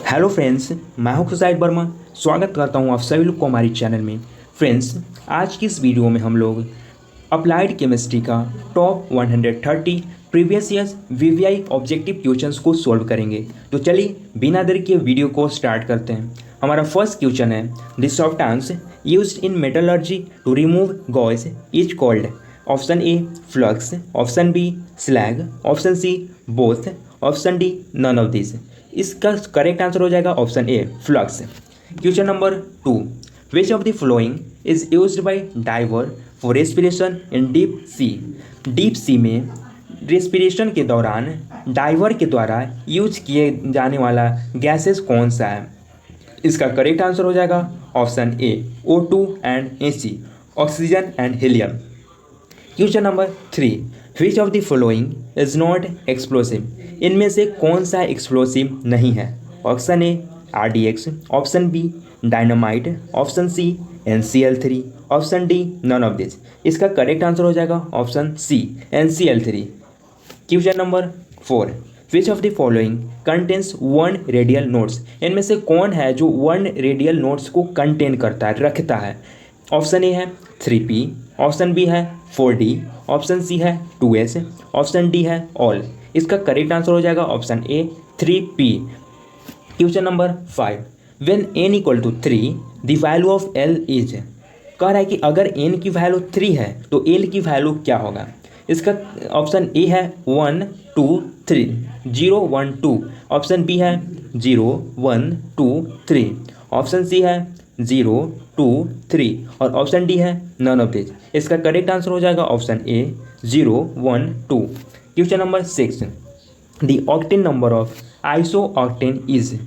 Hello friends, मैं हूं खुशाइद वर्मा। स्वागत करता हूं आप सभी लोग को हमारी चैनल में। फ्रेंड्स, आज की इस वीडियो में हम लोग अप्लाइड केमिस्ट्री का top 130 previous years VVI objective questions को सॉल्व करेंगे। तो चलिए बिना देर के वीडियो को स्टार्ट करते हैं। हमारा फर्स्ट क्वेश्चन है, the substance used in metallurgy to remove गॉज is called. Option A flux, option B slag, option C both, option D none of this. इसका करेक्ट आंसर हो जाएगा option A flux. Question number 2, which of the following is used by diver for respiration in deep sea. Deep sea में respiration के दौरान driver के द्वारा use किए जाने वाला गैसेस कौन सा है। इसका करेक्ट आंसर हो जाएगा option A O2 and AC, oxygen and helium. Question number 3, which of the following is not explosive. इनमें से कौन सा एक्सप्लोसिव नहीं है। Option A RDX, option B dynamite, option C NCl3, option D none of this. इसका correct answer हो जाएगा option C NCl3। Question number 4, which of the following contains one radial notes. इनमें से कौन है जो वन रेडियल नोट्स को contain करता है, रखता है। ऑप्शन ए है 3P, ऑप्शन बी है 4D, ऑप्शन सी है 2S, ऑप्शन डी है ऑल। इसका करेक्ट आंसर हो जाएगा option A 3P। Question number 5, when n equal to 3 the value of L is. कह रहा है कि अगर n की वैल्यू 3 है तो L की वैल्यू क्या होगा। इसका ऑप्शन ए है 1 2 3, 0 1 2, ऑप्शन बी है 0 1 2 3, ऑप्शन सी है 0 2 3 और ऑप्शन डी है नन ऑफ दिस। इसका करेक्ट आंसर हो जाएगा option A 0 1 2। Question number 6, the octane number of isooctane is.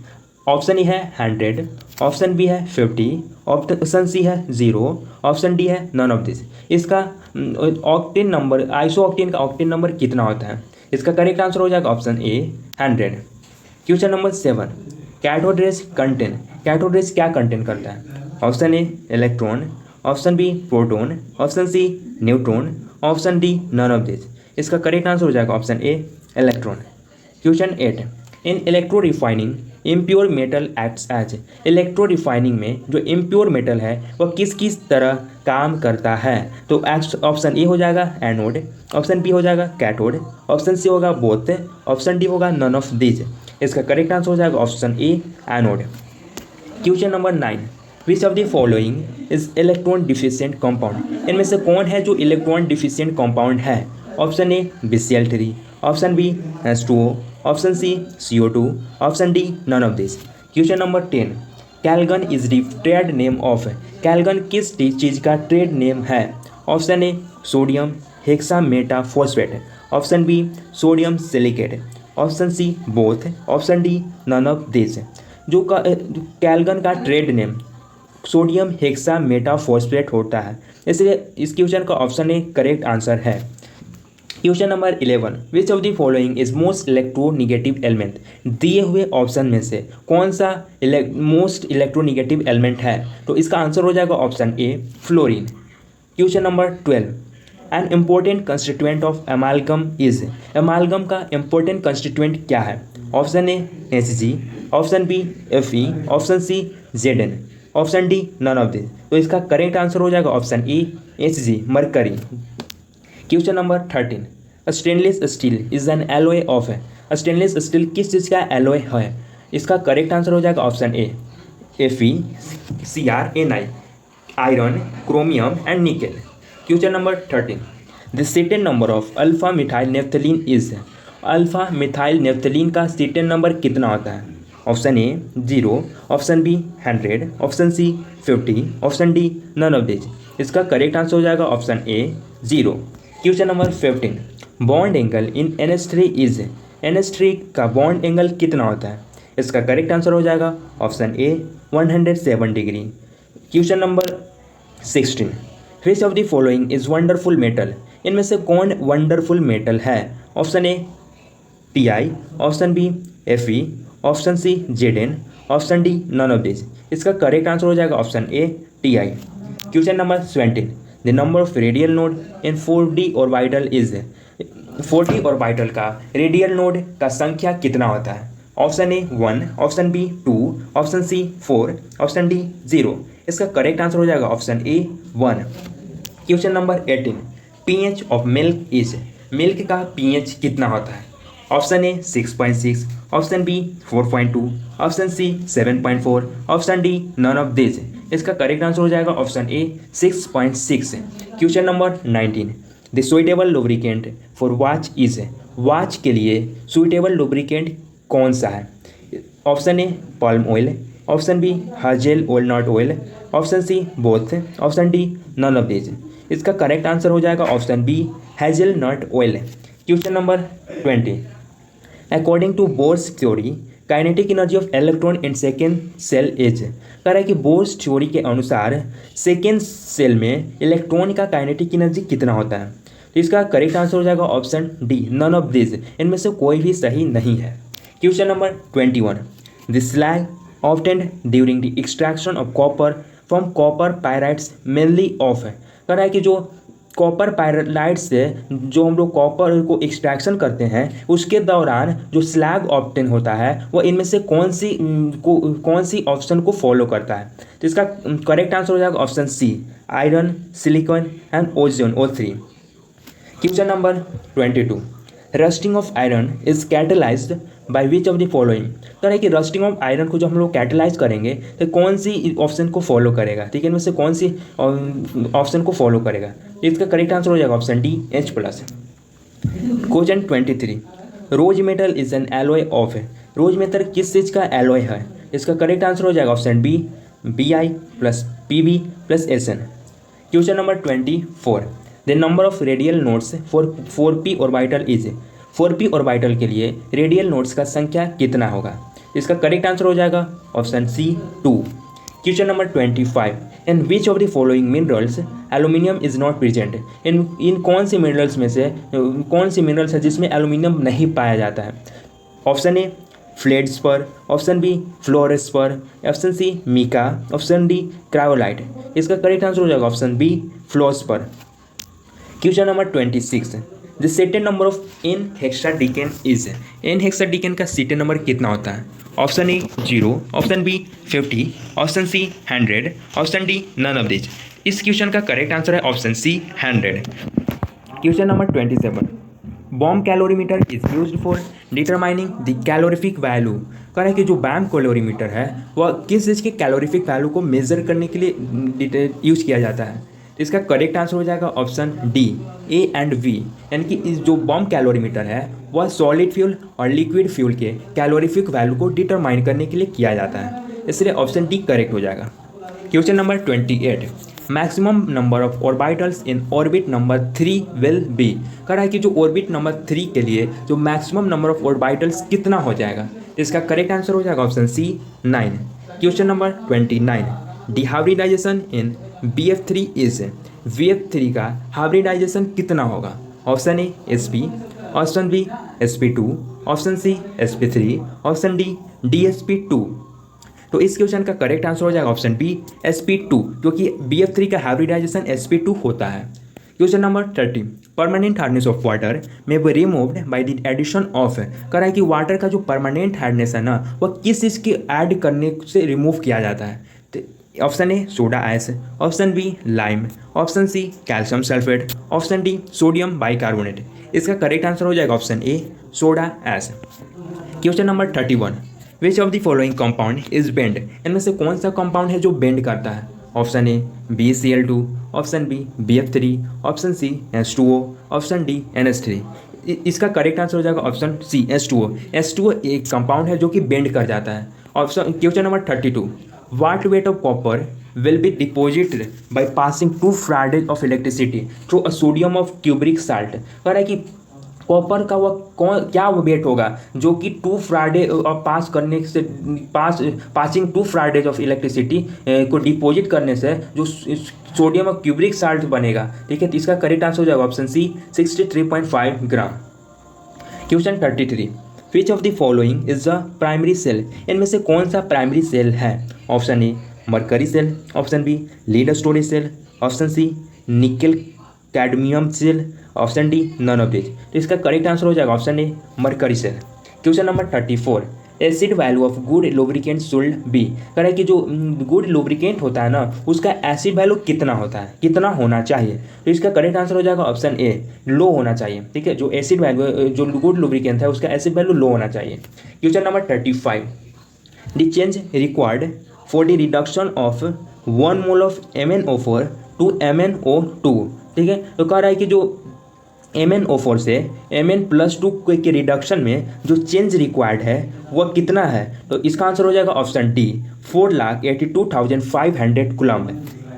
Option A है 100, ऑप्शन बी है 50, ऑप्शन सी है 0, ऑप्शन डी है नन ऑफ दिस। इसका ऑक्टेन नंबर, आइसोऑक्टेन का ऑक्टेन नंबर कितना होता है। इसका करेक्ट आंसर हो जाएगा option A 100। Question number 7, cathode rays contain. Cathode rays क्या कंटेन करता है। Option A electron, option B proton, option C neutron, option D none of this. इसका करेक्ट आंसर हो जाएगा option A electron. Question 8, in electro refining impure metal acts as. Electro refining में जो impure metal है वह किस किस तरह काम करता है। तो ऑप्शन ए हो जाएगा एनोड, ऑप्शन बी हो जाएगा कैथोड, ऑप्शन सी होगा बोथ, ऑप्शन डी होगा नन ऑफ दिस। इसका करेक्ट आंसर हो जाएगा option A anode. Question number 9, which of the following is electron deficient compound. इनमें से कौन है जो इलेक्ट्रॉन डिफिशिएंट कंपाउंड है। Option A BCl3, option B H2O, option C CO2, option D none of this. Question number 10, Calgon is the trade name of. Calgon किस चीज़ का trade name है। Option A sodium hexametaphosphate, option B sodium silicate, option C both, option D none of this. जो Calgon का trade name sodium hexametaphosphate होता है, इसलिए इस क्वेश्चन का ऑप्शन ए करेक्ट आंसर है। Question number 11, which of the following is most electronegative element. दिए हुए ऑप्शन में से कौन सा मोस्ट इलेक्ट्रोनिगेटिव एलिमेंट है। तो इसका आंसर हो जाएगा option A fluorine. Question number 12, an important constituent of amalgam is. Amalgam का इम्पोर्टेंट कंस्टिट्यूएंट क्या है। Option A Hg, option B Fe, option C Zn, option D none of this. तो इसका करेक्ट आंसर हो जाएगा option A Hg mercury. Question number 13, stainless steel is an alloy of. Stainless steel किस चीज़ का alloy है। इसका correct answer हो जाएगा option A Fe, CrNi, iron, chromium and nickel. Question number 13, the cetane number of alpha methyl naphthalene is. Alpha methyl naphthalene का cetane number कितना होता है। Option A 0, option B 100, option C 50, option D none of this. इसका correct answer हो जाएगा option A 0। Question number 15, bond angle in NH3 is. NH3 का bond angle कितना होता है। इसका करेक्ट आंसर हो जाएगा option A 107 degree. Question number 16, which of the following is wonderful metal. इनमें से कौन वंडरफुल मेटल है। Option A Ti, option B Fe, option C Zn, option D none of this. इसका करेक्ट आंसर हो जाएगा option A Ti। Question number 17, the number of radial node in 4D orbital is. 4D orbital का radial node का संख्या कितना होता है। Option A 1, option B 2, option C 4, option D 0। इसका करेक्ट आंसर हो जाएगा option A 1। Question number 18, pH of milk is, milk का पीएच कितना होता है? Option A 6.6, option B 4.2, option C 7.4, option D none of this. इसका correct answer हो जाएगा option A 6.6। Question number 19, the suitable lubricant for watch is, watch के लिए suitable lubricant कौन सा है? Option A palm oil, option B hazel walnut oil, option C both, option D none of this. इसका correct answer हो जाएगा option B hazel nut oil. Question number 20, according to Bohr's theory kinetic energy of electron in second shell is, कह रहा है कि Bohr's theory के अनुसार second shell में इलेक्ट्रॉन का काइनेटिक एनर्जी कितना होता है? तो इसका करेक्ट आंसर हो जाएगा option D none of this, इनमें से कोई भी सही नहीं है। Question number 21, the slag obtained during the extraction of copper from copper pyrites mainly of है, कह रहा है कि जो कॉपर पायराइट से जो हम लोग कॉपर को एक्सट्रैक्शन करते हैं उसके दौरान जो स्लैग ऑब्टेन होता है वो इनमें से कौन सी ऑप्शन को फॉलो करता है? तो इसका करेक्ट आंसर हो जाएगा option C iron, silicon and ozone O3। Question number 22, rusting of iron is catalysed by which of the following, तो है कि रस्टिंग ऑफ आयरन को जो हम लोग कैटलाइज करेंगे तो कौन सी ऑप्शन को फॉलो करेगा? ठीक है, इनमें से कौन सी ऑप्शन को फॉलो करेगा? इसका करेक्ट आंसर हो जाएगा option D H+। Question 23, rose metal is an alloy of, rose metal किस चीज़ का एलॉय है? इसका करेक्ट आंसर हो जाएगा option B Bi + Pb + Sn। Question number 24, the number of radial nodes for 4p orbital is, 4p orbital के लिए radial nodes का संख्या कितना होगा? इसका करेक्ट आंसर हो जाएगा option C 2। Question number 25, in which of the following minerals aluminium is not present, इन कौन से मिनरल्स में से कौन सी मिनरल्स है जिसमें एल्यूमिनियम नहीं पाया जाता है? Option A feldspar, option B fluorspar, option C mica, option D cryolite. इसका करेक्ट आंसर हो जाएगा option B fluorspar. Question number 26, the cetane number of n hexadecane is, n hexadecane का सेटेन नंबर कितना होता है? Option A 0, option B 50, option C 100, option D none of this. इस question का correct answer है option C 100। Question number 27, bomb calorimeter is used for determining the calorific value, कह रहा है कि जो बॉम्ब कैलोरीमीटर है वह किस चीज़ के कैलोरीफिक वैल्यू को मेजर करने के लिए यूज किया जाता है? इसका करेक्ट आंसर हो जाएगा option D A and V, यानी कि इस जो बॉम्ब कैलोरीमीटर है वह सॉलिड फ्यूल और लिक्विड फ्यूल के कैलोरीफिक वैल्यू को डिटरमाइन करने के लिए किया जाता है, इसलिए ऑप्शन डी करेक्ट हो जाएगा। Question number 28, maximum number of orbitals in orbit number 3 will be, कह रहा है कि जो ऑर्बिट नंबर 3 के लिए जो मैक्सिमम नंबर ऑफ ऑर्बिटल्स कितना हो जाएगा? इसका करेक्ट आंसर हो जाएगा option C 9। Question number 29, the hybridization in BF3 is, BF3 का हाइब्रिडाइजेशन कितना होगा? Option A sp, option B sp2, option C sp3, option D dsp2। तो इस क्वेश्चन का करेक्ट आंसर हो जाएगा ऑप्शन बी sp2, क्योंकि BF3 का हाइब्रिडाइजेशन sp2 होता है। Question number 30, permanent hardness of water may be removed by the addition of, कह रहा है कि वाटर का जो परमानेंट हार्डनेस है ना वह किस चीज़ के ऐड करने से रिमूव किया जाता है? Option A soda ash, option B lime, option C calcium sulphate, option D sodium bicarbonate. इसका करेक्ट आंसर हो जाएगा option A soda ash. Question number 31, which of the following compound is bend, इनमें से कौन सा कंपाउंड है जो bend करता है? Option A BeCl2, option B BF3, option C H2O, option D NH3। इसका करेक्ट आंसर हो जाएगा ऑप्शन सी H2O। H2O एक कंपाउंड है जो कि बेंड कर जाता है। Option question number 32, what weight of copper will be deposited by passing 2 farads of electricity through a sodium of cupric salt, कह रहा है कि कॉपर का वह क्या वेट होगा जो कि 2 फराडे पास करने से पासिंग 2 फराडेज ऑफ इलेक्ट्रिसिटी को डिपॉजिट करने से जो सोडियम और क्यूब्रिक साल्ट बनेगा। ठीक है, तो इसका करेक्ट आंसर हो जाएगा option C 63.5 gram. Question 33, which of the following is the primary cell, इनमें से कौन सा प्राइमरी सेल है? Option A mercury cell, option B lead storage cell, option C nickel cadmium cell, option D none of this. तो इसका correct answer हो जाएगा option A mercury cell. Question number 34, acid value of good lubricant should be. कह रहा है कि जो good lubricant होता है ना उसका एसिड वैल्यू कितना होता है, कितना होना चाहिए। तो इसका करेक्ट आंसर हो जाएगा ऑप्शन ए, लो होना चाहिए। ठीक है, जो एसिड वैल्यू जो गुड लुब्रिकेंट है उसका एसिड वैल्यू लो होना चाहिए। Question number 35, the change required for the reduction of 1 mole of MnO4 to MnO2। ठीक है, तो कह रहा है कि जो MnO4 से Mn+2 के रिडक्शन में जो चेंज रिक्वायर्ड है वह कितना है। तो इसका आंसर हो जाएगा option D, 4,82,500 coulomb.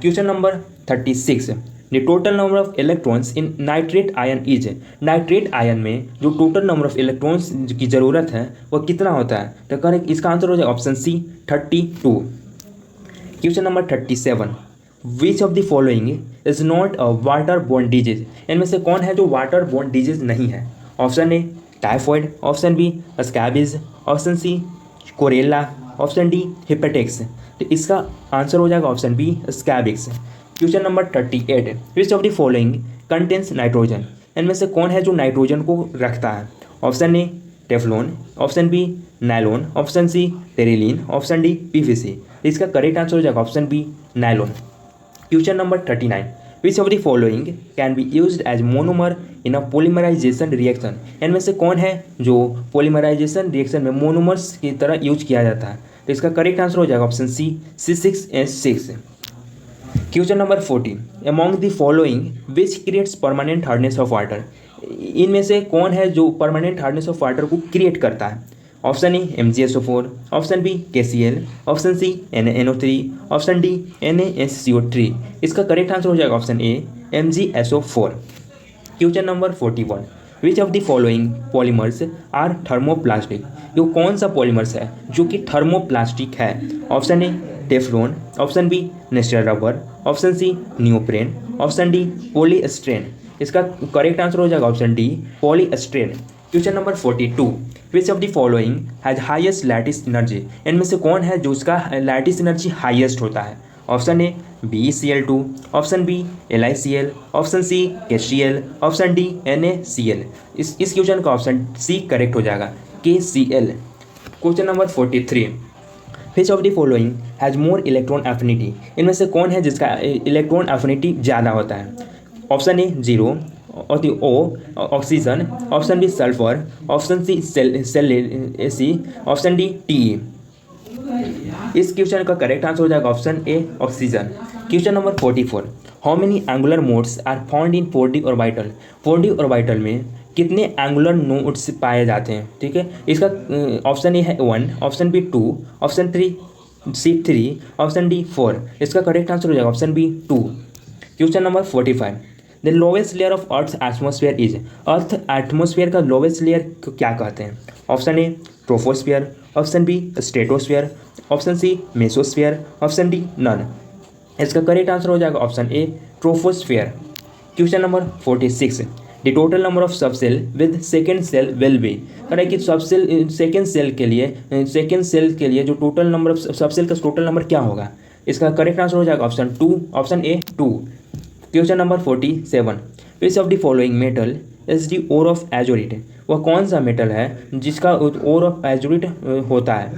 Question number 36, the total number of electrons in nitrate ion is. Nitrate ion में जो टोटल नंबर ऑफ इलेक्ट्रॉन्स की ज़रूरत है वह कितना होता है। तो करेक्ट इसका आंसर हो जाएगा option C, 32। Question number 37, which of the following is not a water borne disease. इनमें से कौन है जो वाटर बोर्न डिजीज नहीं है। Option A typhoid, option B scabies, option C cholera, option D hepatitis. तो इसका आंसर हो जाएगा option B scabies. Question number 38, which of the following contains nitrogen. इनमें से कौन है जो नाइट्रोजन को रखता है। Option A Teflon, option B nylon, option C terylene, option D PVC। इसका करेक्ट आंसर हो जाएगा option B nylon. Question number 39, which of the following can be used as monomer in a polymerisation reaction. इनमें से कौन है जो polymerisation reaction में monomers की तरह यूज किया जाता है। तो इसका करेक्ट आंसर हो जाएगा option C, C6H6। Question number 40, among the following which creates permanent hardness of water. इनमें से कौन है जो परमानेंट हार्डनेस ऑफ वाटर को क्रिएट करता है। Option A MgSO4, option B KCl, option C NaNO3, option D NaSCO3। इसका correct answer हो जाएगा option A MgSO4। Question number 41, which of the following polymers are thermoplastic. ये कौन सा polymers है जो कि थर्मोप्लास्टिक है। Option A Teflon, option B natural rubber, option C neoprene, option D polystyrene. इसका करेक्ट आंसर हो जाएगा option D polystyrene. Question number 42, which of the following has highest lattice energy. इनमें से कौन है जो उसका लैटिस एनर्जी हाईएस्ट होता है। Option A BeCl2, option B LiCl, option C KCl, option D NaCl। इस क्वेश्चन का ऑप्शन सी करेक्ट हो जाएगा, KCl। Question number 43, which of the following has more electron affinity. इनमें से कौन है जिसका इलेक्ट्रॉन एफिनिटी ज़्यादा होता है। ऑप्शन ए 0 और O oxygen, option B sulphur, option C AC, option D TE। इस क्वेश्चन का करेक्ट आंसर हो जाएगा option A oxygen. Question number 44, how many angular modes are found in 4D orbital. 4D orbital में कितने angular nodes पाए जाते हैं। ठीक है, इसका ऑप्शन ए है 1, option B 2, option C 3, option D 4। इसका करेक्ट आंसर हो जाएगा option B 2। Question number 45, the lowest layer of earth atmosphere is. Earth atmosphere का लोवेस्ट लेयर को क्या कहते हैं। Option A troposphere, option B stratosphere, option C mesosphere, option D none. इसका correct answer हो जाएगा option A troposphere. Question number 46, the total number of sub shell with second shell will be. कह रहा है कि सब सेल सेकेंड सेल के लिए जो total number of sub cell का टोटल नंबर क्या होगा। इसका करेक्ट आंसर हो जाएगा option 2, option A 2। Question number 47, which of the following metal is the ore of azurite. वह कौन सा मेटल है जिसका ओर ऑफ एजोरिट होता है।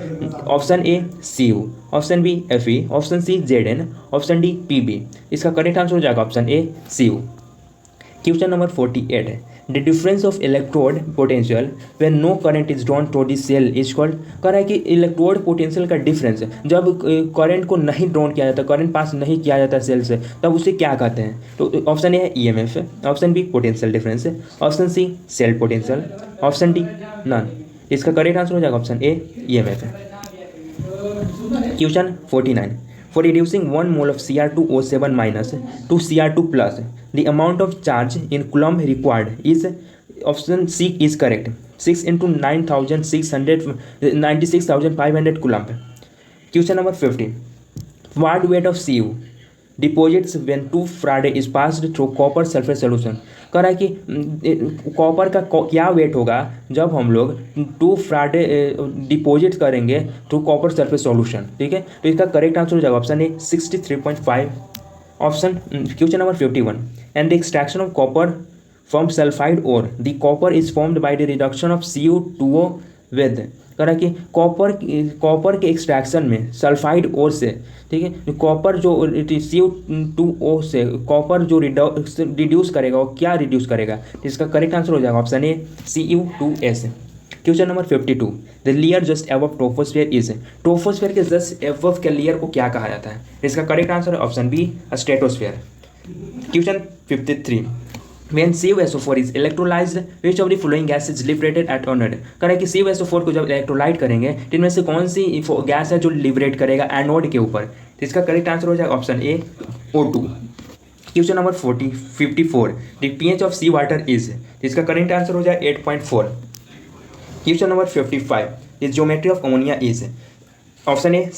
Option A Cu, option B Fe, option C Zn, option D Pb। इसका करेक्ट आंसर हो जाएगा option A Cu। Question number 48, the difference of electrode potential when no current is drawn to the cell is called. कह रहा है कि electrode potential का difference जब current को नहीं ड्रॉन किया जाता, करंट पास नहीं किया जाता सेल से, तब उसे क्या कहते हैं। तो ऑप्शन ए है EMF, option B potential difference, option C cell potential, option D none. इसका करेक्ट आंसर हो जाएगा option A EMF। Question 49, for reducing 1 mole of Cr2O7 minus to Cr2 plus, the amount of charge in coulomb required is, option C is correct, 6 into 96,500 coulomb. Question number 50, what weight of Cu deposits when 2 Faraday is passed through copper sulfate solution। कह रहा है कि copper का क्या wait होगा जब हम लोग 2 Faraday डिपोजिट करेंगे थ्रू कॉपर सल्फेट सॉल्यूशन। ठीक है, तो इसका करेक्ट आंसर हो जाएगा option A 63.5। Option question number 51, and the extraction of copper from sulphide ore the copper is formed by the reduction of Cu2O with, कह रहा है कि कॉपर के एक्सट्रैक्शन में सल्फाइड ओर से, ठीक है, कॉपर जो CO2O से कॉपर जो रिड्यूस करेगा वो क्या रिड्यूस करेगा, इसका करेक्ट आंसर हो जाएगा option A Cu2S। Question number 52, the layer just above troposphere is, troposphere के जस्ट एबव के लेयर को क्या कहा जाता है, इसका करेक्ट आंसर है option B stratosphere. Question 53, when CuSO4 is electrolyzed which of the following gas is liberated at anode, कह रहा है कि CuSO4 को जब इलेक्ट्रोलाइट करेंगे तो इनमें से कौन सी गैस है जो लिबरेट करेगा एनोड के ऊपर, तो इसका करेक्ट आंसर हो जाएगा option A O2। Question number 54, the pH of sea water is, इसका करेक्ट आंसर हो जाएगा 8.4। Question number 55, the geometry of ammonia is, option A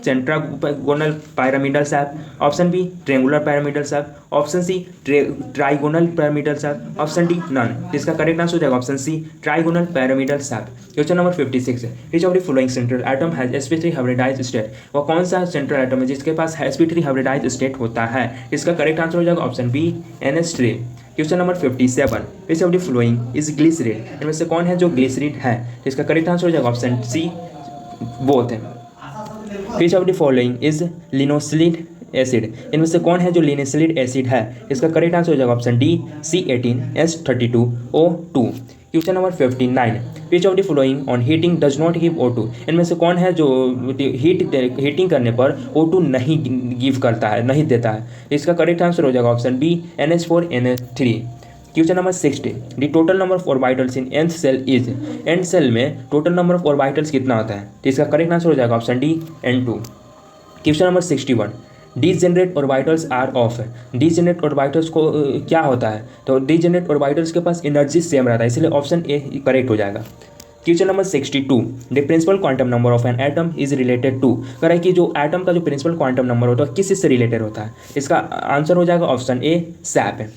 tetragonal pyramidal shape, option B triangular pyramidal shape, option C trigonal pyramidal shape, option D none, इसका correct answer हो जाएगा option C trigonal pyramidal shape. Question number 56, which of the following central atom has sp3 hybridised state, वो कौन सा central atom है जिसके पास sp3 hybridised state होता है, इसका करेक्ट आंसर हो जाएगा option B NH3। Question number 57, which of the following is glycerine, इनमें से कौन है जो ग्लिसरीन है, इसका करेक्ट आंसर हो जाएगा ऑप्शन सी बोथ है। Which of the following is linoleic acid, इनमें से कौन है जो लिनोसिलिक एसिड है, इसका करेक्ट आंसर हो जाएगा option D C18H32O2। Question number 59, which of the following on heating does not give O2, इनमें से कौन है जो हीटिंग करने पर O2 नहीं गिव करता है, नहीं देता है, इसका करेक्ट आंसर हो जाएगा option B NH4NH3। Question number 60, the total number of orbitals in nth shell is, nth shell में टोटल नंबर ऑफ ऑर्बिटल्स कितना होता है, तो इसका करेक्ट आंसर हो जाएगा option D N2। Question number 61, degenerate orbitals are of, degenerate orbitals को क्या होता है, तो डीजेनरेट ऑर्बिटल्स के पास एनर्जी सेम रहता है, इसलिए ऑप्शन ए करेक्ट हो जाएगा। Question number 62, the principal quantum number of an atom is related to, कह रहा है कि जो एटम का जो प्रिंसिपल क्वांटम नंबर होता है किस से रिलेटेड होता है, इसका आंसर हो जाएगा ऑप्शन ए सैप।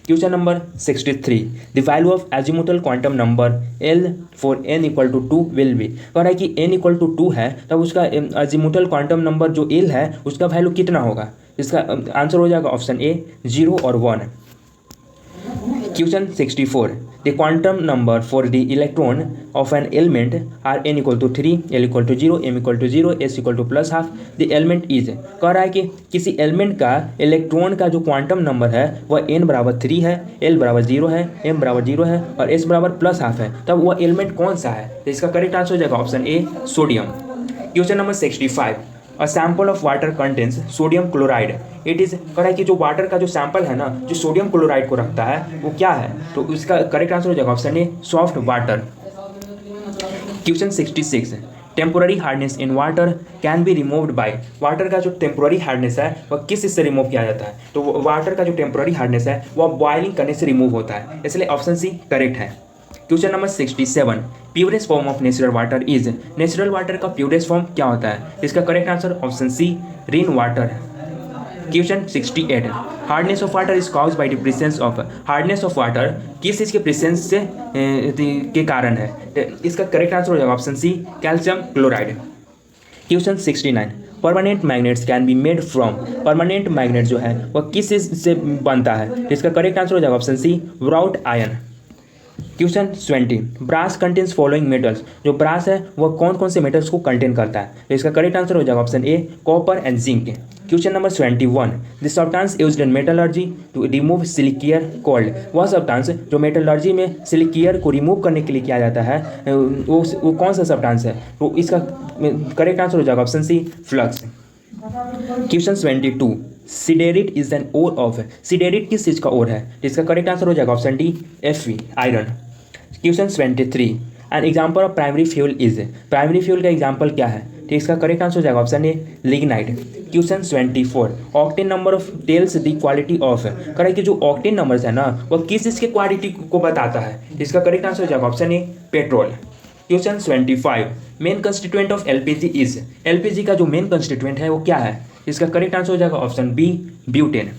Question number 63, the value of azimuthal quantum number L for n equal to 2 will be, कह रहा है कि n इक्वल टू 2 है तब उसका एजिमुथल क्वांटम नंबर जो L है उसका वैल्यू कितना होगा, इसका आंसर हो जाएगा ऑप्शन ए 0 और 1। Question 64, the quantum number for the electron of an element are n equal to 3, L equal to 0, M equal to 0, S equal to plus half, the element is, कह रहा है कि किसी element का electron का जो quantum number है वह n बराबर 3 है, L बराबर 0 है, M बराबर 0 है और S बराबर प्लस हाफ है, तब वह एलिमेंट कौन सा है, तो इसका करेक्ट आंसर हो जाएगा option A sodium. Question number 65, a sample of water contains sodium chloride, it is, कह रहा है कि जो वाटर का जो सैंपल है ना जो सोडियम क्लोराइड को रखता है वो क्या है, तो इसका करेक्ट आंसर हो जाएगा option A soft water. Question 66, temporary hardness in water can be removed bye, water का जो टेम्पोररी हार्डनेस है वह किस चीज़ से रिमूव किया जाता है, तो वाटर का जो टेम्पोररी हार्डनेस है वह बॉइलिंग करने से रिमूव होता है, इसलिए ऑप्शन सी करेक्ट है। Question number 67, purest form of natural water is, natural water का प्योरेस्ट फॉर्म क्या होता है, इसका correct answer option C rain water है। Question 68, hardness of water is caused by the presence of, hardness of water किस चीज़ के presence से के कारण है, इसका करेक्ट आंसर हो जाएगा option C calcium chloride. Question 69, permanent magnets can be made from, permanent magnet जो है वह किस चीज़ से बनता है, इसका करेक्ट आंसर हो जाएगा option C wrought iron. Question 20, brass contains following metals, जो ब्रास है वह कौन कौन से मेटल्स को कंटेन करता है, तो इसका करेक्ट आंसर हो जाएगा option A copper and zinc. Question number 21, the substance used in metallurgy to remove siliceous cold, वह सब्सटेंस जो मेटलर्जी में सिलिकियर को रिमूव करने के लिए किया जाता है वो कौन सा सब्सटेंस है, तो इसका करेक्ट आंसर हो जाएगा option C flux. Question 22, siderite is an ore of, siderite किस चीज़ का ओर है, इसका करेक्ट आंसर हो जाएगा option D Fe iron. Question 23, N example of primary fuel is, primary fuel का एग्जाम्पल क्या है, तो इसका करेक्ट आंसर हो जाएगा option A lignite. Question 24, octane number of tells the quality of, correct कि जो ऑक्टेन नंबर्स है ना वह किस चीज़ के क्वालिटी को बताता है, इसका करेक्ट आंसर हो जाएगा option A petrol. Question 25, main constituent of LPG is, LPG का जो मेन कंस्टिट्यूएंट है वो क्या है, इसका करेक्ट आंसर हो जाएगा option B butane.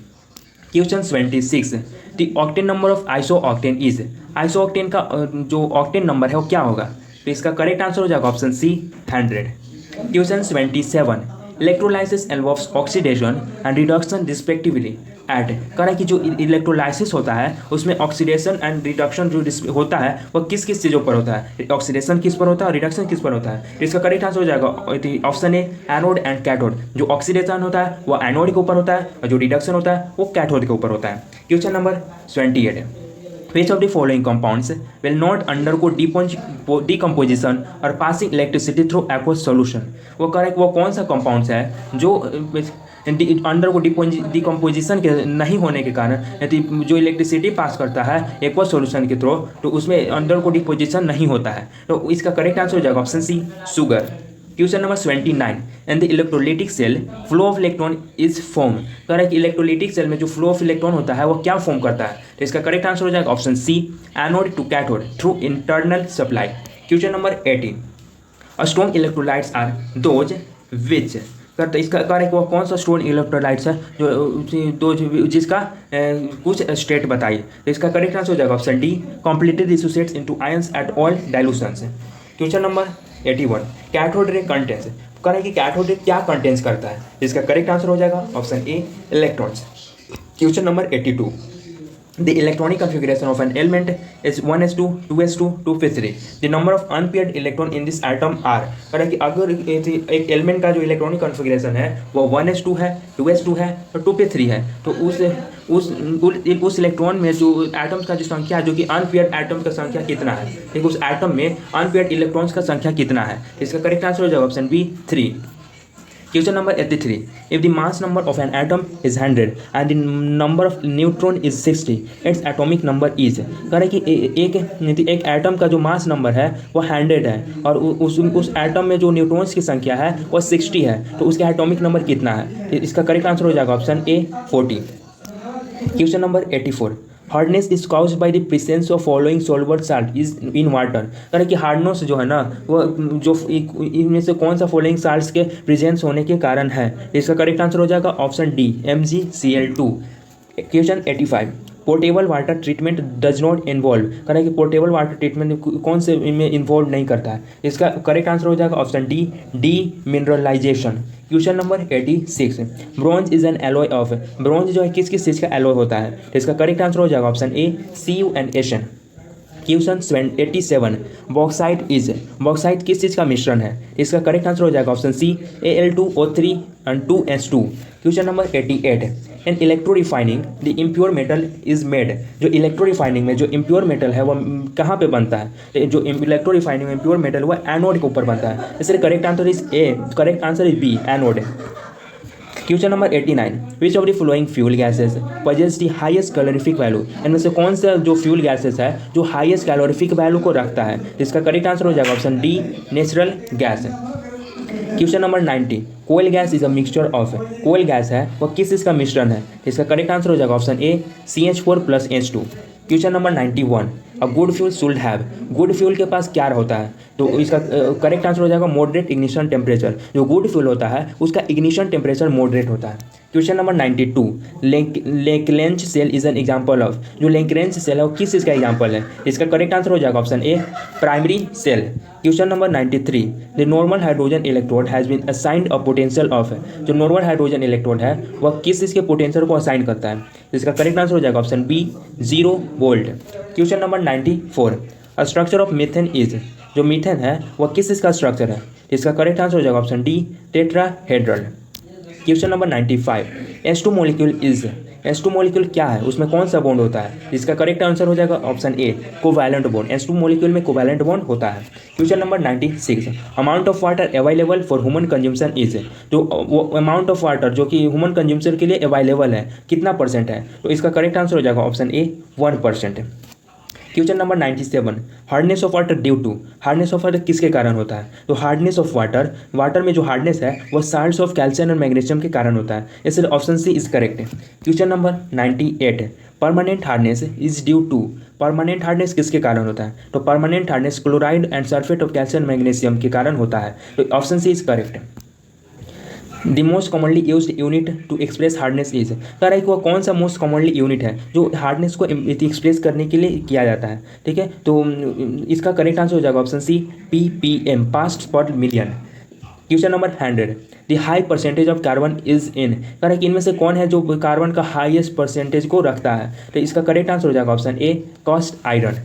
Question 26, the octane number of iso octane is, iso octane का जो ऑक्टेन नंबर है वो क्या होगा, तो इसका करेक्ट आंसर हो जाएगा option C 100। Question 27, electrolysis involves oxidation and reduction respectively at, कह रहा है कि जो इलेक्ट्रोलाइसिस होता है उसमें ऑक्सीडेशन एंड रिडक्शन जो होता है वह किस किस चीज़ों पर होता है, ऑक्सीडेशन किस पर होता है और रिडक्शन किस पर होता है। तो इसका करेक्ट आंसर हो जाएगा option A anode and cathode. जो ऑक्सीडेशन होता है वह एनोड के ऊपर होता है और जो रिडक्शन होता है वो कैथोड के ऊपर होता है। Question number 28, which of the following compounds will not undergo decomposition or passing electricity through aqueous solution। वो कह रहा है कि वो कौन सा कंपाउंड्स है जो अंडर को डिकम्पोजिशन के नहीं होने के कारण यदि जो इलेक्ट्रिसिटी पास करता है एक्वा सॉल्यूशन के थ्रू तो उसमें अंडर को डिपोजिशन नहीं होता है। तो इसका करेक्ट आंसर हो जाएगा option C sugar. Question number 29, and the electrolytic cell flow of electron is form. कह रहा है कि इलेक्ट्रोलिटिक सेल में जो फ्लो ऑफ इलेक्ट्रॉन होता है वो क्या फॉर्म करता है। तो इसका करेक्ट आंसर हो जाएगा option C anode to cathode through internal supply. Question number 18, strong electrolytes are those which. करता इसका कार्य वह कौन सा स्ट्रॉन्ग इलेक्ट्रोलाइट्स है जो जिसका कुछ स्टेट बताइए। तो इसका करेक्ट आंसर हो जाएगा option D completely dissociates into ions at all dilutions. Question number 81, cathode ray contains. कह रहा है कि कैथोड रे क्या कंटेंस करता है। इसका करेक्ट आंसर हो जाएगा option A electrons. Question number 82, the electronic configuration of an element is 1s2 2s2 2p3। the number of unpaired electron in this atom are। कह रहा है कि अगर एक एलिमेंट का जो इलेक्ट्रॉनिक कॉन्फ़िगरेशन है वो 1s2 है 2s2 है और 2p3 है तो उस इलेक्ट्रॉन में जो एटम्स का जो संख्या है जो कि अनपेयर्ड एटम्स का संख्या कितना है, ठीक, उस एटम में अनपेयर्ड इलेक्ट्रॉन्स का संख्या कितना है। इसका करेक्ट आंसर हो जाएगा option B 3। Question number 83, if the mass number of an atom is 100 and the number of neutron is 60, its atomic number is। कह रहे कि एक एटम का जो मास नंबर है वो 100 है और उस एटम में जो न्यूट्रॉन्स की संख्या है वो 60 है तो उसका एटॉमिक नंबर कितना है। इसका करेक्ट आंसर हो जाएगा option A 40। Question number 84, hardness is caused bye the presence of following soluble salt is in water. कह रहे कि हार्डनेस जो है ना वो जो इनमें से कौन सा फॉलोइंग साल्ट्स के प्रेजेंस होने के कारण है। इसका करेक्ट आंसर हो जाएगा option D MgCl2। Question 85, portable water treatment does not involve. कह रहा है कि पोर्टेबल वाटर ट्रीटमेंट कौन से में इन्वॉल्व नहीं करता है। इसका करेक्ट आंसर हो जाएगा option D mineralisation. Question number 86, bronze is an alloy of. Bronze जो है किस किस चीज़ का एलॉय होता है। इसका करेक्ट आंसर हो जाएगा option A CuN। Question 87, bauxite is. Bauxite किस चीज़ का मिश्रण है। इसका करेक्ट आंसर हो जाएगा option C Al2O3 and 2s2। Question number 88, in electro refining the impure metal is made. जो इलेक्ट्रो रिफाइनिंग में जो इम्प्योर मेटल है वह कहाँ पे बनता है। जो इलेक्ट्रो रिफाइनिंग में इम्प्योर मेटल वह एनोड के ऊपर बनता है इसलिए correct answer is A, correct answer is B anode. Question number 89, which of the following fuel gases possess the highest calorific value. इनमें से कौन सा जो फ्यूल गैसेस है जो हाईएस्ट कैलोरीफिक वैल्यू को रखता है। इसका करेक्ट आंसर हो जाएगा option D natural gas. Question number 90, coal gas is a mixture of. Coal gas है वह किस इसका मिश्रण है। इसका करेक्ट आंसर हो जाएगा option A CH4+H2। Question number 91, a good fuel should have. Good fuel के पास क्या होता है तो इसका करेक्ट आंसर हो जाएगा मॉडरेट इग्निशन टेम्परेचर। जो गुड फ्यूल होता है उसका इग्निशन टेम्परेचर मॉडरेट होता है। Question number 92, Leclanche cell is an example of. जो लेंक्रेंच सेल है वो किस चीज़ का एग्जाम्पल है। इसका करेक्ट आंसर हो जाएगा option A primary cell. Question number 93, the normal hydrogen electrode has been assigned a potential of. जो नॉर्मल हाइड्रोजन इलेक्ट्रोड है वह किस चीज़ के पोटेंशियल को असाइन करता है। इसका करेक्ट आंसर हो जाएगा option B 0 volt. Question number 94, a structure of methane is. जो मीथेन है वह किस चीज़ का स्ट्रक्चर है। इसका करेक्ट आंसर हो जाएगा option D tetrahedral. Question number 95, H2 molecule is. H2 molecule क्या है उसमें कौन सा बॉन्ड होता है। इसका करेक्ट आंसर हो जाएगा ऑप्शन ए कोवैलेंट बॉन्ड। H2 मॉलिक्यूल में कोवैलेंट बॉन्ड होता है। Question number 96, amount of water available for human consumption is. तो वो अमाउंट ऑफ वाटर जो कि ह्यूमन कंज्यूमशन के लिए अवेलेबल है कितना परसेंट है। तो इसका करेक्ट आंसर हो जाएगा option A 1%। Question number 97, hardness of water due to. Hardness of water किसके कारण होता है। तो हार्डनेस ऑफ वाटर में जो हार्डनेस है वह साल्ट्स ऑफ कैल्शियम और मैग्नीशियम के कारण होता है इसलिए option C is correct. Question number 98, permanent hardness is due to. Permanent hardness किसके कारण होता है। तो permanent hardness chloride and sulphate of calcium magnesium के कारण होता है तो option C is correct. The most commonly used unit to express hardness is. कह रहा है कि वह कौन सा मोस्ट कॉमनली यूनिट है जो हार्डनेस को एक्सप्रेस करने के लिए किया जाता है। ठीक है तो इसका करेक्ट आंसर हो जाएगा ऑप्शन सी ppm पास्ट पर million. Question number 100, the high percentage of carbon is in, कह रहा है कि इनमें से कौन है जो कार्बन का हाईएस्ट परसेंटेज को रखता है। तो इसका करेक्ट आंसर हो जाएगा option A cast iron.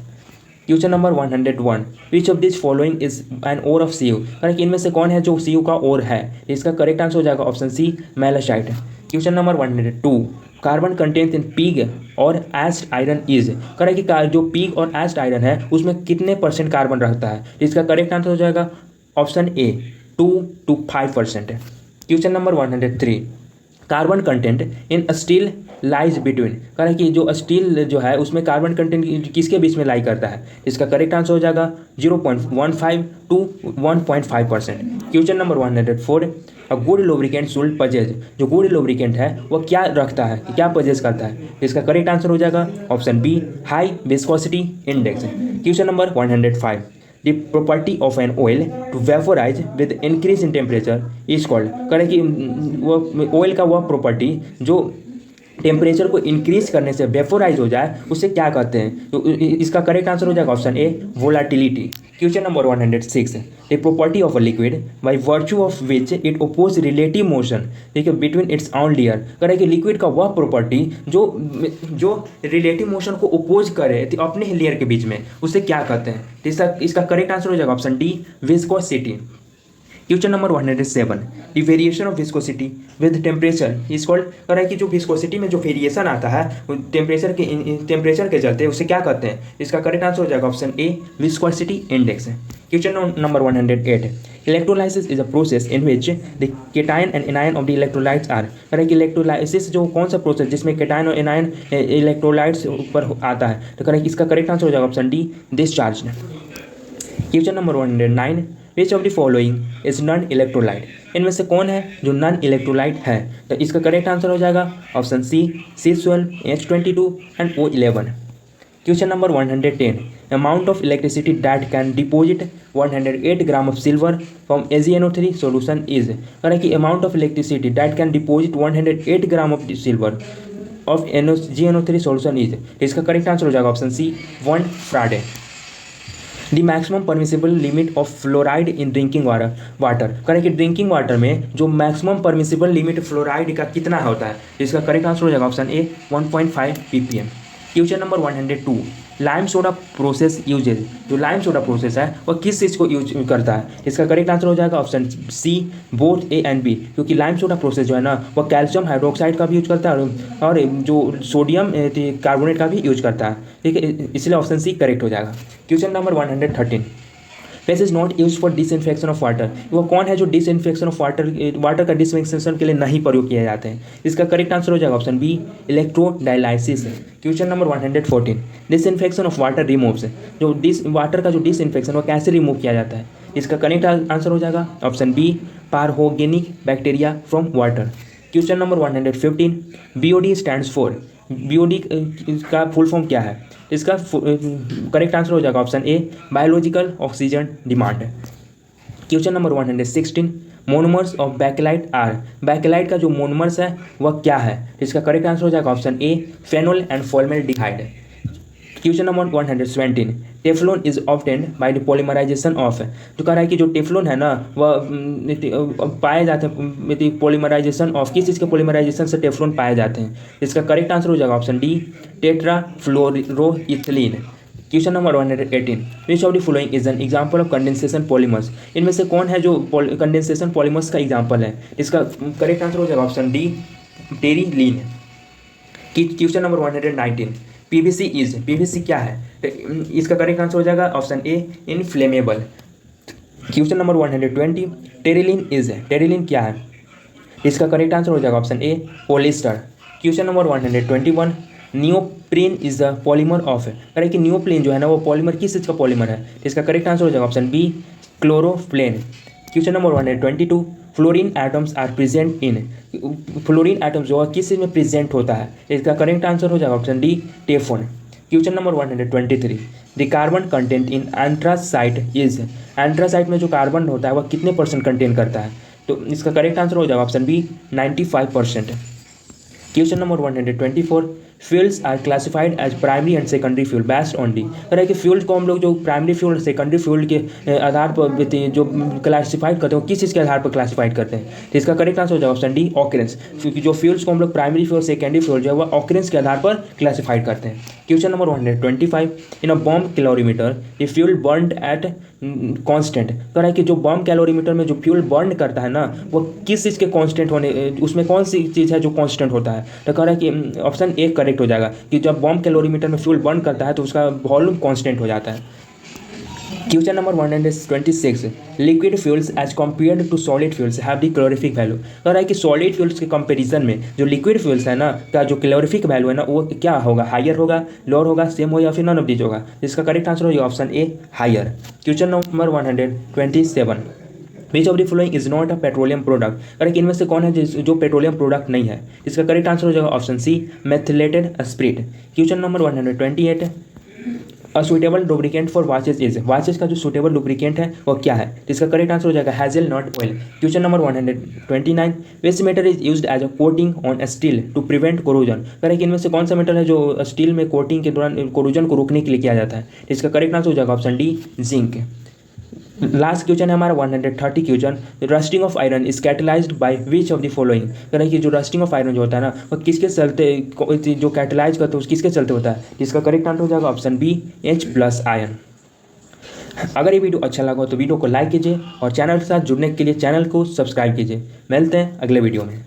Question number 101, which of this following is an ore of C U, कह रहा है कि इनमें से कौन है जो सी यू का ओर है। इसका करेक्ट आंसर हो जाएगा option C malachite. Question number 102, carbon content in pig or cast iron is, कह रहा है कि जो पिग और एस्ड आयरन है उसमें कितने परसेंट कार्बन रखता है। इसका करेक्ट आंसर हो जाएगा option A 2 to 5%। Question number 103, carbon content in steel lies between, कह रहा है कि जो स्टील जो है उसमें कार्बन कंटेंट किसके बीच में लाई करता है। इसका करेक्ट आंसर हो जाएगा 0.15 to 1.5%। Question number 104, a good lubricant should पजेज, जो गुड लुब्रिकेंट है वो क्या रखता है, क्या पजेज करता है। इसका करेक्ट आंसर हो जाएगा option B high viscosity index. Question number 105, the property of an oil to vaporise with increase in temperature is called, कह रहे कि वो ऑयल का वह प्रॉपर्टी जो टेम्परेचर को इंक्रीज करने से वेपोराइज हो जाए उसे क्या कहते हैं। तो इसका करेक्ट आंसर हो जाएगा option A volatility. Question number 106, the property of a liquid by virtue of which it oppose relative motion, ठीक है, बिटवीन इट्स ऑन लेयर, कह रहा है कि लिक्विड का वह प्रॉपर्टी जो रिलेटिव मोशन को ओपोज करे तो अपने ही लेयर के बीच में, उसे क्या कहते हैं। तो इसका करेक्ट आंसर हो जाएगा option D viscosity. Question number 107, the variation of viscosity with temperature is called, कह रहा है कि जो विस्कोसिटी में जो वेरिएशन आता है टेम्परेचर के चलते उसे क्या कहते हैं। इसका करेक्ट आंसर हो जाएगा option A viscosity index. Question number 108, electrolysis is a process in which the cation and anion of the electrolytes are, कह रहा है कि इलेक्ट्रोलाइसिस जो कौन सा प्रोसेस जिसमें केटायन और एनायन इलेक्ट्रोलाइट्स पर आता है। तो कह रहा है कि इसका करेक्ट आंसर हो जाएगा option D discharge. Question number 109, which of the following is non electrolyte, इनमें से कौन है जो नॉन इलेक्ट्रोलाइट है। तो इसका करेक्ट आंसर हो जाएगा option C C12 H22 and O11। Question number 110, amount of electricity that can deposit 108 gram of silver from AgNO3 solution is, कह रहा है कि amount of electricity that can deposit 108 gram of silver of GNO3 solution is. इसका correct answer हो जाएगा option C 1 faraday. The maximum permissible limit of fluoride in drinking water, करें कि drinking water में जो मैक्सिमम परमिसिबल लिमिट फ्लोराइड का कितना होता है। इसका करेक्ट आंसर हो जाएगा option A 1.5 ppm। Question number 102, lime soda process uses, जो लाइम सोडा प्रोसेस है वह किस चीज़ को यूज करता है। इसका करेक्ट आंसर हो जाएगा option C both A and B, क्योंकि लाइम सोडा प्रोसेस जो है ना वह कैल्शियम हाइड्रोक्साइड का भी यूज करता है और जो सोडियम कार्बोनेट का भी यूज करता है, ठीक है, इसलिए ऑप्शन सी करेक्ट हो जाएगा। Question number 113, face is not use for disinfection of water, वो कौन है जो डिसइंफेक्शन ऑफ वाटर का डिसइंफेक्शन के लिए नहीं प्रयोग किए जाते हैं। इसका करेक्ट आंसर हो जाएगा option B electrodialysis. Question number 114, disinfection of water removes, जो वाटर का जो डिसइंफेक्शन वो कैसे रिमूव किया जाता है। इसका करेक्ट आंसर हो जाएगा option B pathogenic bacteria from water. Question number 115, BOD stands for, BOD का फुल फॉर्म क्या है। इसका करेक्ट आंसर हो जाएगा option A biological oxygen demand. Question number 116, monomers of Bakelite are, Bakelite का जो मोनोमर्स है वह क्या है। इसका करेक्ट आंसर हो जाएगा option A phenol and formaldehyde. Question number 117, Teflon is obtained by the polymerisation of, जो कह रहा है कि जो टेफ्लॉन है ना वह पाए जाते हैं पॉलीमराइजेशन ऑफ, किस चीज़ के पॉलीमराइजेशन से टेफ्लॉन पाए जाते हैं। इसका करेक्ट आंसर हो जाएगा option D tetrafluoroethylene. Question number 118, which of the following is an example of condensation polymers, इनमें से कौन है जो कंडेंसेशन पॉलीमर्स का एग्जाम्पल है। इसका करेक्ट आंसर हो जाएगा option D terylene. Question number 119, PVC क्या है। इसका करेक्ट आंसर हो जाएगा ऑप्शन ए इनफ्लेमेबल। क्वेश्चन नंबर 120, टेरिलीन क्या है। इसका करेक्ट आंसर हो जाएगा option A polyester. Question number 121, neoprene is the polymer of, करें कि नियोप्रीन जो है ना वो पॉलीमर किस चीज़ का पॉलीमर है। इसका करेक्ट आंसर हो जाएगा option B chlorophene. Question number 122, fluorine atoms are present in, fluorine atoms जो है किस चीज़ में प्रेजेंट होता है। इसका करेक्ट आंसर हो जाएगा option D Teflon. Question number 123, the carbon content in anthracite is, anthracite में जो कार्बन होता है वह कितने % कंटेन करता है। तो इसका करेक्ट आंसर हो जाएगा option B 95%। Question number 124, fuels are classified as primary and secondary fuel based on the. कह रहा है कि फ्यूल को हम लोग जो प्राइमरी फ्यूल और सेकेंडरी फ्यूल के आधार पर जो क्लासिफाइड करते हैं, किस चीज़ के आधार पर क्लासिफाइड करते हैं, तो इसका करेक्ट आंसर हो जाएगा ऑप्शन डी, ऑकरेंस। क्योंकि जो फ्यूल्स को हम लोग प्राइमरी फ्यूल सेकेंडरी फ्यूल जो है वह ऑकरेंस के आधार पर क्लासिफाइड करते हैं। Question number 125, in a bomb calorimeter the fuel burn at constant. कह रहा है कि जो बॉम्ब कैलोरीमीटर में जो फ्यूल बर्न करता है ना, वो किस चीज़ के कांस्टेंट होने, उसमें कौन सी चीज़ है जो कांस्टेंट होता है, तो कह रहा है कि ऑप्शन ए करेक्ट हो जाएगा कि जब बॉम्ब कैलोरीमीटर में फ्यूल बर्न करता है तो उसका वॉल्यूम कांस्टेंट हो जाता है। Question number 126, liquid fuels as compared to solid fuels have the calorific value. कह रहा है कि सॉलिड फ्यूल्स के कंपैरिजन में जो लिक्विड फ्यूल्स है ना का जो कैलोरीफिक वैल्यू है ना वो क्या होगा, हायर होगा, लोअर होगा, सेम हो या फिर नन ऑफ दीज होगा। इसका करेक्ट आंसर होगा option A, higher. Question number 127, which of the following is not a petroleum product. Correct, इनमें से कौन है जो पेट्रोलियम प्रोडक्ट नहीं है, इसका करेक्ट आंसर हो जाएगा option C, methylated spirit. Question number 128, a suitable lubricant for watches is. Watches का जो सुटेबल लुब्रिकेंट है वो क्या है, तो इसका करेक्ट आंसर हो जाएगा hazel nut oil. Question number 129, which metal is used as a coating on steel to prevent corrosion. करें कि इनमें से कौन सा मेटल है जो स्टील में कोटिंग के दौरान कोरोजन को रोकने के लिए किया जाता है, तो इसका करेक्ट आंसर हो जाएगा option D, zinc. Last question है हमारा 130 question, rusting of iron is catalysed by which of the following. कह रहा है कि जो रस्टिंग ऑफ आयरन जो होता है ना वो किसके चलते, जो कैटलाइज करते हैं किसके चलते होता है, जिसका करेक्ट आंसर हो जाएगा ऑप्शन बी, H+ आयन। अगर ये वीडियो अच्छा लगा हो तो वीडियो को लाइक कीजिए और चैनल के साथ जुड़ने के लिए चैनल को सब्सक्राइब कीजिए। मिलते हैं अगले वीडियो में।